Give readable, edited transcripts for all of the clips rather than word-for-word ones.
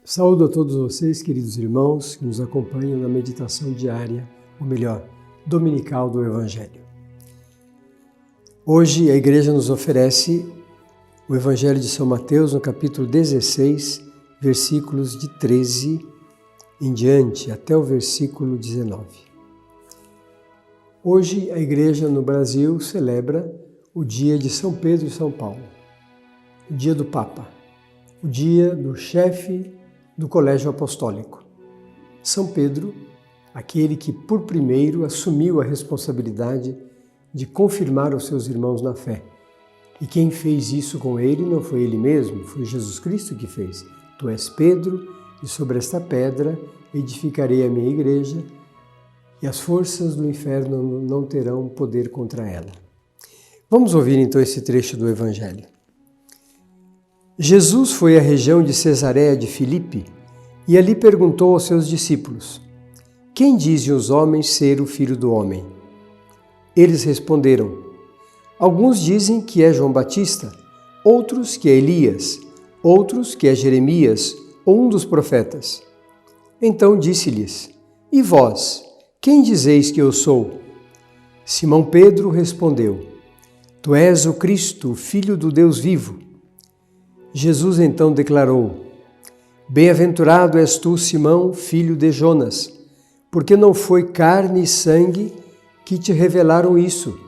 Saúdo a todos vocês, queridos irmãos, que nos acompanham na meditação diária, ou melhor, dominical do Evangelho. Hoje a Igreja nos oferece o Evangelho de São Mateus, no capítulo 16, versículos de 13 em diante, até o versículo 19. Hoje a Igreja no Brasil celebra o dia de São Pedro e São Paulo, o dia do Papa, o dia do chefe do Colégio Apostólico. São Pedro, aquele que por primeiro assumiu a responsabilidade de confirmar os seus irmãos na fé. E quem fez isso com ele não foi ele mesmo, foi Jesus Cristo que fez. Tu és Pedro, e sobre esta pedra edificarei a minha igreja, e as forças do inferno não terão poder contra ela. Vamos ouvir então esse trecho do Evangelho. Jesus foi à região de Cesareia de Filipe e ali perguntou aos seus discípulos: quem dizem os homens ser o Filho do Homem? Eles responderam: alguns dizem que é João Batista, outros que é Elias, outros que é Jeremias ou um dos profetas. Então disse-lhes: e vós, quem dizeis que eu sou? Simão Pedro respondeu: tu és o Cristo, o Filho do Deus vivo. Jesus então declarou: bem-aventurado és tu, Simão, filho de Jonas, porque não foi carne e sangue que te revelaram isso,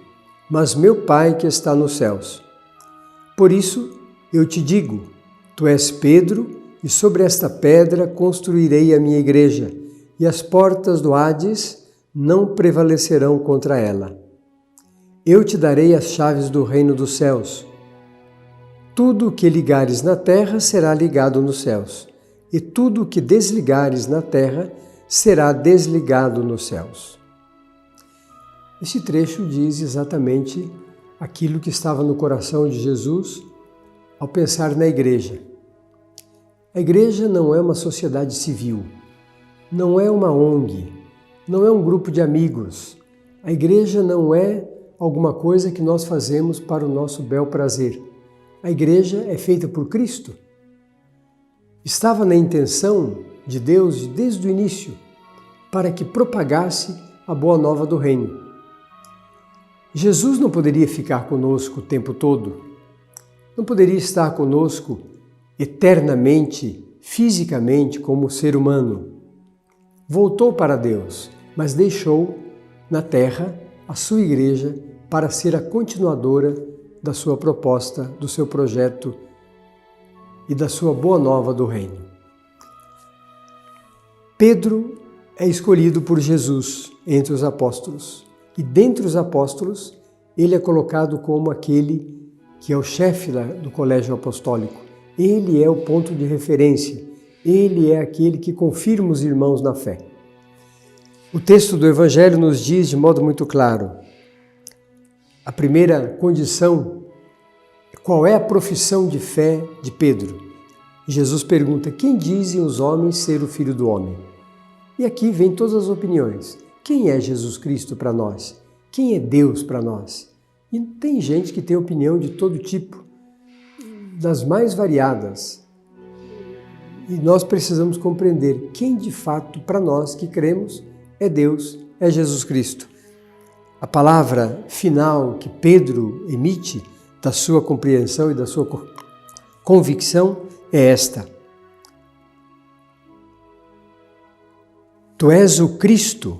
mas meu Pai que está nos céus. Por isso eu te digo, tu és Pedro, e sobre esta pedra construirei a minha igreja, e as portas do Hades não prevalecerão contra ela. Eu te darei as chaves do reino dos céus. Tudo o que ligares na terra será ligado nos céus, e tudo o que desligares na terra será desligado nos céus. Este trecho diz exatamente aquilo que estava no coração de Jesus ao pensar na igreja. A igreja não é uma sociedade civil, não é uma ONG, não é um grupo de amigos. A igreja não é alguma coisa que nós fazemos para o nosso bel prazer. A igreja é feita por Cristo. Estava na intenção de Deus desde o início para que propagasse a boa nova do reino. Jesus não poderia ficar conosco o tempo todo, não poderia estar conosco eternamente, fisicamente, como ser humano. Voltou para Deus, mas deixou na terra a sua igreja para ser a continuadora da sua proposta, do seu projeto e da sua boa nova do reino. Pedro é escolhido por Jesus entre os apóstolos, e dentre os apóstolos ele é colocado como aquele que é o chefe do colégio apostólico. Ele é o ponto de referência, ele é aquele que confirma os irmãos na fé. O texto do Evangelho nos diz de modo muito claro: a primeira condição, qual é a profissão de fé de Pedro? Jesus pergunta: quem dizem os homens ser o Filho do Homem? E aqui vem todas as opiniões. Quem é Jesus Cristo para nós? Quem é Deus para nós? E tem gente que tem opinião de todo tipo, das mais variadas. E nós precisamos compreender quem de fato, para nós que cremos, é Deus, é Jesus Cristo. A palavra final que Pedro emite da sua compreensão e da sua convicção é esta: tu és o Cristo,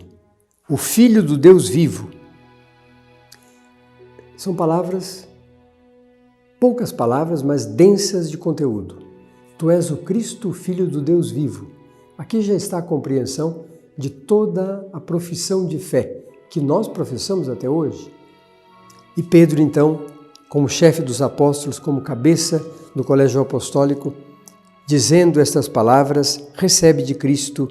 o Filho do Deus vivo. São palavras, poucas palavras, mas densas de conteúdo. Tu és o Cristo, o Filho do Deus vivo. Aqui já está a compreensão de toda a profissão de fé que nós professamos até hoje. E Pedro, então, como chefe dos apóstolos, como cabeça do colégio apostólico, dizendo estas palavras, recebe de Cristo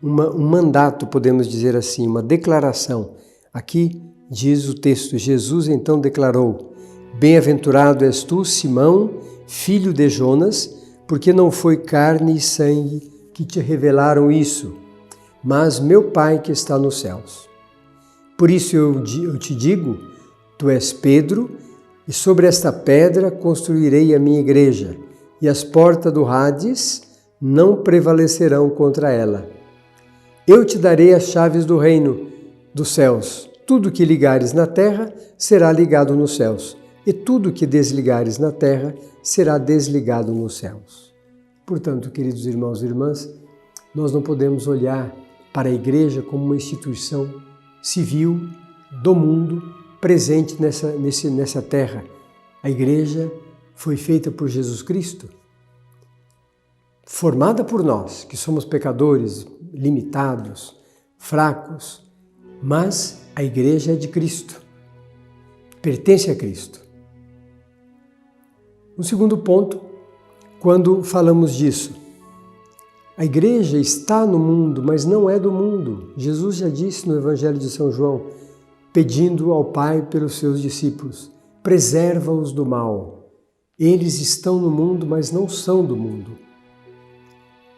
um mandato, podemos dizer assim, uma declaração. Aqui diz o texto: Jesus então declarou: bem-aventurado és tu, Simão, filho de Jonas, porque não foi carne e sangue que te revelaram isso, mas meu Pai que está nos céus. Por isso eu te digo, tu és Pedro, e sobre esta pedra construirei a minha igreja, e as portas do Hades não prevalecerão contra ela. Eu te darei as chaves do reino dos céus. Tudo que ligares na terra será ligado nos céus, e tudo que desligares na terra será desligado nos céus. Portanto, queridos irmãos e irmãs, nós não podemos olhar para a Igreja como uma instituição civil do mundo presente nessa terra. A Igreja foi feita por Jesus Cristo, formada por nós, que somos pecadores, limitados, fracos, mas a Igreja é de Cristo, pertence a Cristo. Um segundo ponto, quando falamos disso, a Igreja está no mundo, mas não é do mundo. Jesus já disse no Evangelho de São João, pedindo ao Pai pelos seus discípulos, preserva-os do mal. Eles estão no mundo, mas não são do mundo.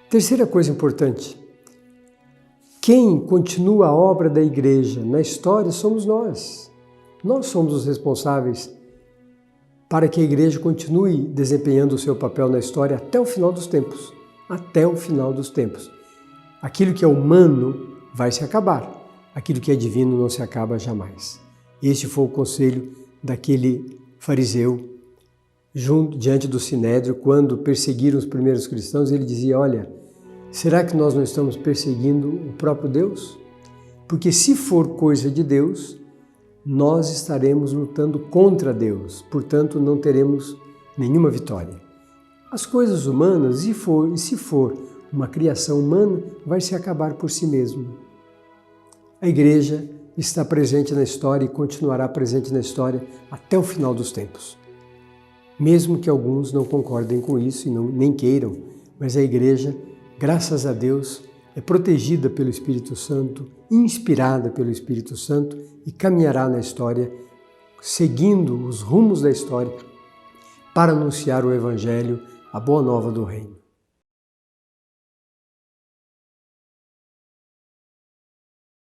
Terceira coisa importante, quem continua a obra da Igreja na história somos nós. Nós somos os responsáveis para que a Igreja continue desempenhando o seu papel na história até o final dos tempos. Até o final dos tempos. Aquilo que é humano vai se acabar. Aquilo que é divino não se acaba jamais. Este foi o conselho daquele fariseu diante do Sinédrio, quando perseguiram os primeiros cristãos. Ele dizia, olha, será que nós não estamos perseguindo o próprio Deus? Porque se for coisa de Deus, nós estaremos lutando contra Deus, portanto não teremos nenhuma vitória. As coisas humanas, se for uma criação humana, vai se acabar por si mesmo. A Igreja está presente na história e continuará presente na história até o final dos tempos. Mesmo que alguns não concordem com isso e nem queiram, mas a Igreja, graças a Deus, é protegida pelo Espírito Santo, inspirada pelo Espírito Santo e caminhará na história, seguindo os rumos da história, para anunciar o Evangelho, a boa nova do Reino.